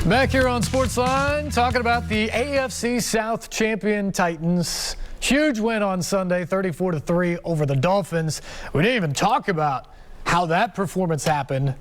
Back here on SportsLine, talking about the AFC South champion Titans. Huge win on Sunday, 34-3 over the Dolphins. We didn't even talk about how that performance happened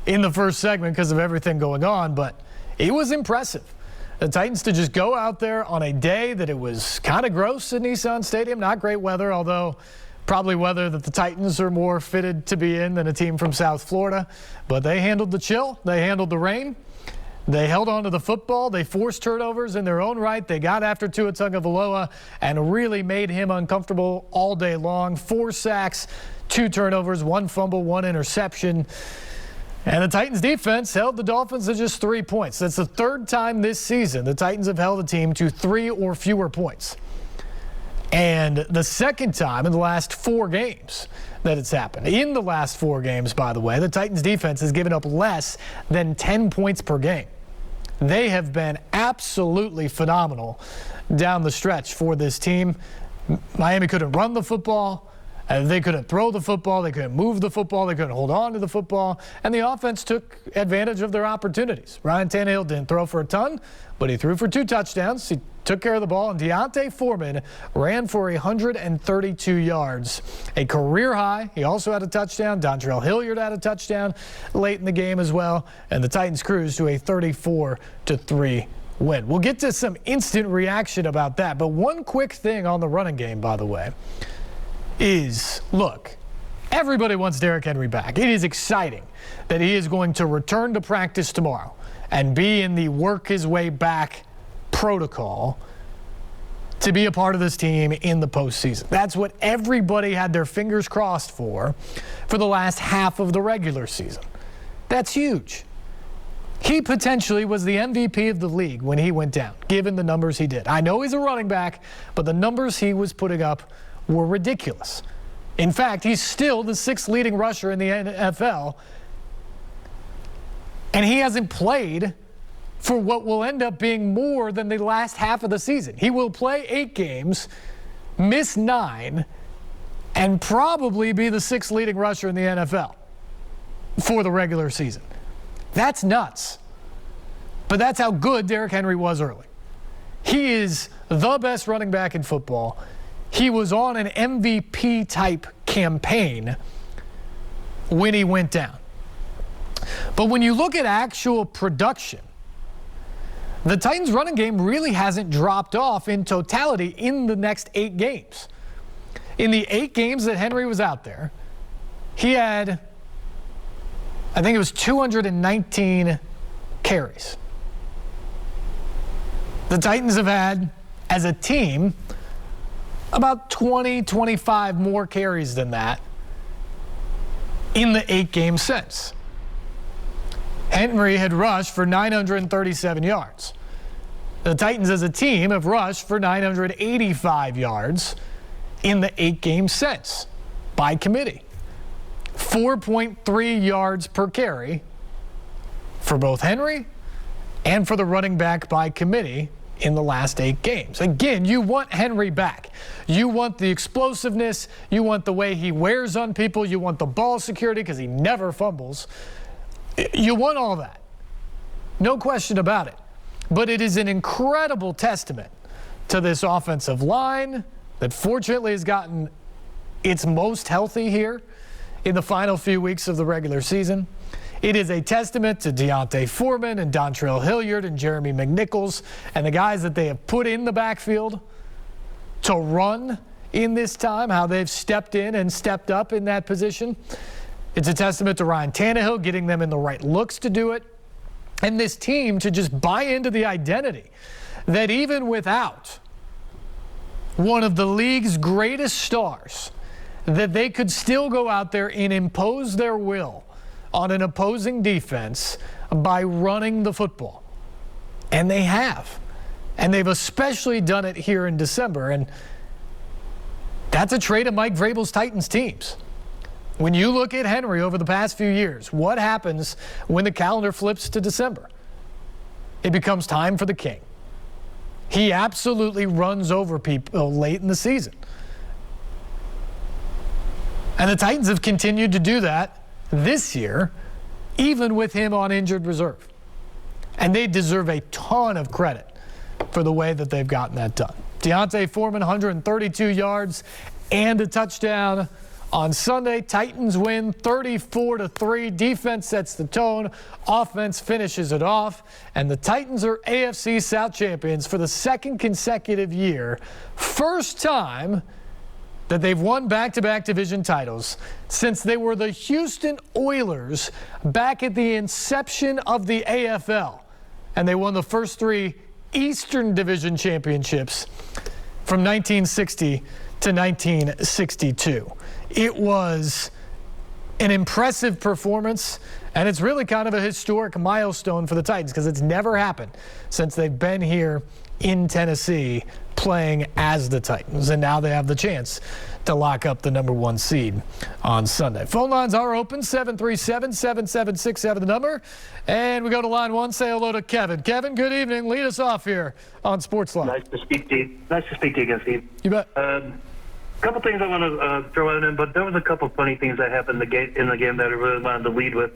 in the first segment because of everything going on, but it was impressive. The Titans to just go out there on a day that it was kind of gross at Nissan Stadium. Not great weather, although probably weather that the Titans are more fitted to be in than a team from South Florida. But they handled the chill. They handled the rain. They held on to the football. They forced turnovers in their own right. They got after Tua Tagovailoa and really made him uncomfortable all day long. 4 sacks, 2 turnovers, 1 fumble, 1 interception. And the Titans defense held the Dolphins to just 3 points. That's the 3rd time this season the Titans have held a team to 3 or fewer points. And the 2nd time in the last 4 games that it's happened. In the last 4 games, by the way, the Titans defense has given up less than 10 points per game. They have been absolutely phenomenal down the stretch for this team. Miami couldn't run the football. They couldn't throw the football. They couldn't move the football. They couldn't hold on to the football. And the offense took advantage of their opportunities. Ryan Tannehill didn't throw for a ton, but he threw for 2 touchdowns. He took care of the ball. And D'Onta Foreman ran for 132 yards, a career high. He also had a touchdown. Dontrell Hilliard had a touchdown late in the game as well. And the Titans cruised to a 34-3 win. We'll get to some instant reaction about that. But one quick thing on the running game, by the way, is, look, everybody wants Derrick Henry back. It is exciting that he is going to return to practice tomorrow and be in the work his way back protocol to be a part of this team in the postseason. That's what everybody had their fingers crossed for the last half of the regular season. That's huge. He potentially was the MVP of the league when he went down, given the numbers he did. I know he's a running back, but the numbers he was putting up were ridiculous. In fact, he's still the 6th leading rusher in the NFL, and he hasn't played for what will end up being more than the last half of the season. He will play 8 games, miss 9, and probably be the 6th leading rusher in the NFL for the regular season. That's nuts. But that's how good Derrick Henry was early. He is the best running back in football. He was on an MVP-type campaign when he went down. But when you look at actual production, the Titans' running game really hasn't dropped off in totality in the next 8 games. In the 8 games that Henry was out there, he had, I think it was 219 carries. The Titans have had, as a team, about 20, 25 more carries than that in the 8 games since. Henry had rushed for 937 yards. The Titans as a team have rushed for 985 yards in the 8 games since, by committee. 4.3 yards per carry for both Henry and for the running back by committee in the last 8 games. Again, you want Henry back. You want the explosiveness. You want the way he wears on people. You want the ball security because he never fumbles. You want all that. No question about it. But it is an incredible testament to this offensive line that fortunately has gotten its most healthy here in the final few weeks of the regular season. It is a testament to D'Onta Foreman and Dontrell Hilliard and Jeremy McNichols and the guys that they have put in the backfield to run in this time, how they've stepped in and stepped up in that position. It's a testament to Ryan Tannehill getting them in the right looks to do it, and this team to just buy into the identity that even without one of the league's greatest stars, that they could still go out there and impose their will on an opposing defense by running the football. And they have. And they've especially done it here in December. And that's a trait of Mike Vrabel's Titans teams. When you look at Henry over the past few years, what happens when the calendar flips to December? It becomes time for the king. He absolutely runs over people late in the season. And the Titans have continued to do that this year, even with him on injured reserve. And they deserve a ton of credit for the way that they've gotten that done. Deontay Foreman, 132 yards and a touchdown on Sunday. Titans win 34-3. Defense sets the tone. Offense finishes it off. And the Titans are AFC South champions for the second consecutive year. First time that they've won back-to-back division titles since they were the Houston Oilers back at the inception of the AFL. And they won the first 3 Eastern Division championships from 1960 to 1962. It was an impressive performance, and it's really kind of a historic milestone for the Titans because it's never happened since they've been here in Tennessee playing as the Titans, and now they have the chance to lock up the #1 seed on Sunday. Phone lines are open, 737-7767 the number, and we go to line 1. Say hello to Kevin. Kevin, good evening. Lead us off here on SportsLine. Nice to speak to you. Nice to speak to you again, Steve. You bet. Couple things I want to throw in, but there was a couple funny things that happened in the game that I really wanted to lead with.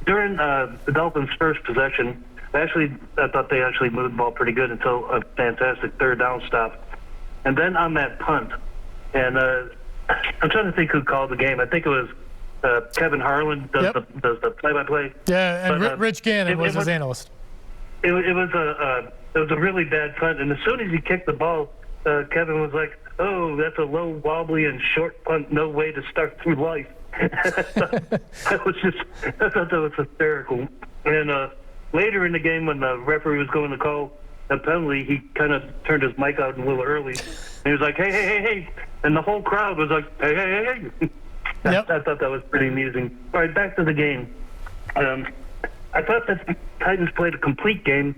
During the Dolphins' first possession, I thought they actually moved the ball pretty good until a fantastic third down stop. And then on that punt, and I'm trying to think who called the game. I think it was Kevin Harlan does the play-by-play. Yeah, and Rich Gannon was his analyst. It was a really bad punt, and as soon as he kicked the ball, Kevin was like, "Oh, that's a low, wobbly, and short punt. No way to start through life." I thought that was hysterical. And later in the game, when the referee was going to call a penalty, he kind of turned his mic out a little early. And he was like, hey. And the whole crowd was like, hey. Yep. I thought that was pretty amusing. All right, back to the game. I thought that the Titans played a complete game.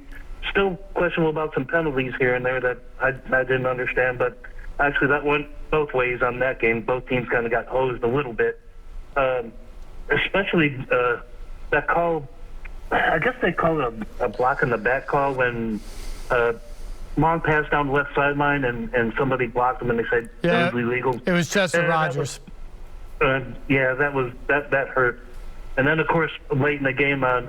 Still questionable about some penalties here and there that I didn't understand. But actually, that went both ways on that game. Both teams kind of got hosed a little bit. Especially that call, I guess they call it a block in the back call when long pass down the left sideline and somebody blocked them and they said it was illegal. It was Chester Rogers. That hurt. And then, of course, late in the game on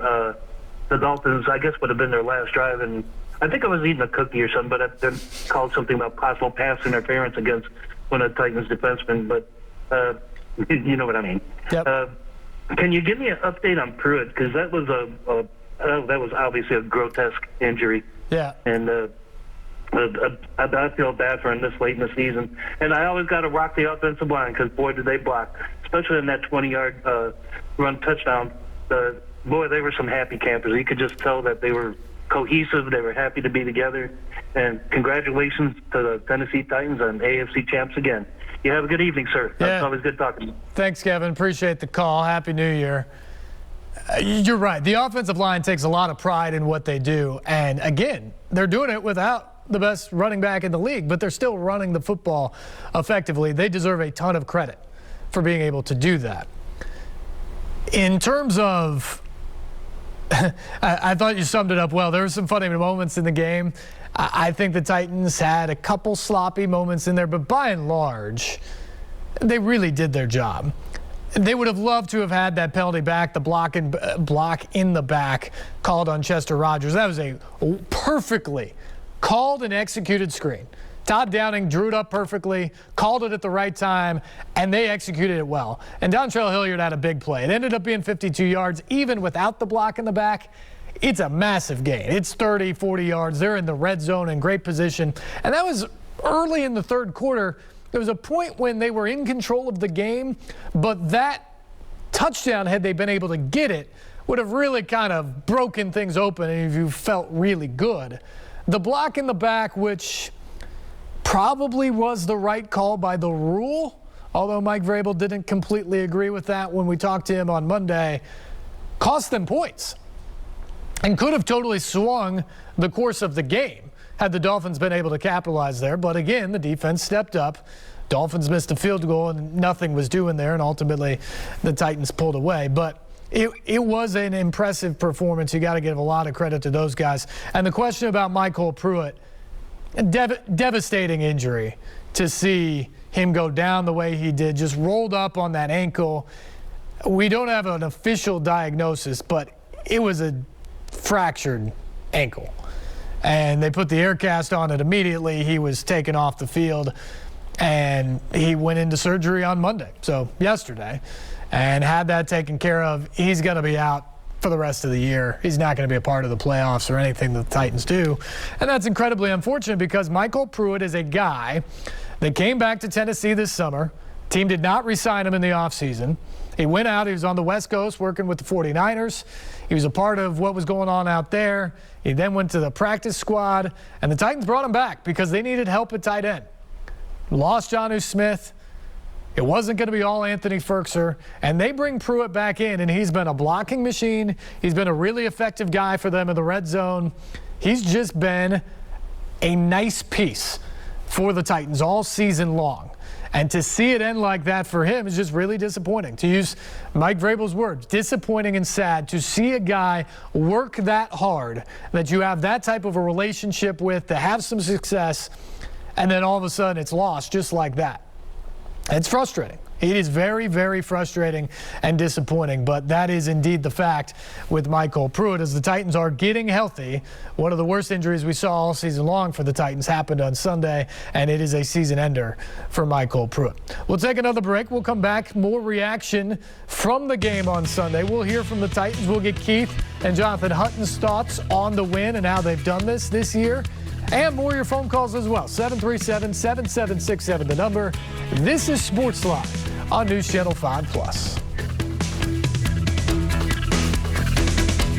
the Dolphins, I guess would have been their last drive, and I think I was eating a cookie or something, but they called something about possible pass interference against one of the Titans defensemen, but you know what I mean. Yep. Can you give me an update on Pruitt? Because that was obviously a grotesque injury. Yeah. And I feel bad for him this late in the season. And I always got to rock the offensive line because, boy, did they block, especially in that 20-yard run touchdown. Boy, they were some happy campers. You could just tell that they were cohesive. They were happy to be together. And congratulations to the Tennessee Titans and AFC champs again. You have a good evening, sir. Yeah. It's always good talking to you. Thanks, Kevin. Appreciate the call. Happy New Year. You're right. The offensive line takes a lot of pride in what they do. And, again, they're doing it without the best running back in the league, but they're still running the football effectively. They deserve a ton of credit for being able to do that. In terms of I thought you summed it up well. There were some funny moments in the game. I think the Titans had a couple sloppy moments in there, but by and large, they really did their job. They would have loved to have had that penalty back, the block in the back called on Chester Rogers. That was a perfectly called and executed screen. Todd Downing drew it up perfectly, called it at the right time, and they executed it well. And Dontrell Hilliard had a big play. It ended up being 52 yards, even without the block in the back. It's a massive gain. It's 30, 40 yards. They're in the red zone in great position. And that was early in the third quarter. There was a point when they were in control of the game, but that touchdown, had they been able to get it, would have really kind of broken things open and you felt really good. The block in the back, which probably was the right call by the rule, although Mike Vrabel didn't completely agree with that when we talked to him on Monday, cost them points and could have totally swung the course of the game had the Dolphins been able to capitalize there. But again, the defense stepped up. Dolphins missed a field goal and nothing was doing there, and ultimately the Titans pulled away. But it was an impressive performance. You got to give a lot of credit to those guys. And the question about Michael Pruitt, devastating injury to see him go down the way he did, just rolled up on that ankle. We don't have an official diagnosis, but it was a fractured ankle. And they put the air cast on it immediately. He was taken off the field, and he went into surgery on Monday, so yesterday, and had that taken care of. He's going to be out for the rest of the year. He's not going to be a part of the playoffs or anything that the Titans do. And that's incredibly unfortunate because Michael Pruitt is a guy that came back to Tennessee this summer. Team did not re-sign him in the offseason. He went out. He was on the West Coast working with the 49ers. He was a part of what was going on out there. He then went to the practice squad, and the Titans brought him back because they needed help at tight end. Lost Jonnu Smith. It wasn't going to be all Anthony Firkser, and they bring Pruitt back in, and he's been a blocking machine. He's been a really effective guy for them in the red zone. He's just been a nice piece for the Titans all season long. And to see it end like that for him is just really disappointing. To use Mike Vrabel's words, disappointing and sad to see a guy work that hard, that you have that type of a relationship with, to have some success, and then all of a sudden it's lost just like that. It's frustrating. It is very, very frustrating and disappointing, but that is indeed the fact with Michael Pruitt as the Titans are getting healthy. One of the worst injuries we saw all season long for the Titans happened on Sunday, and it is a season ender for Michael Pruitt. We'll take another break. We'll come back. More reaction from the game on Sunday. We'll hear from the Titans. We'll get Keith and Jonathan Hutton's thoughts on the win and how they've done this year. And more of your phone calls as well. 737-7767, the number. This is SportsLine on News Channel 5+.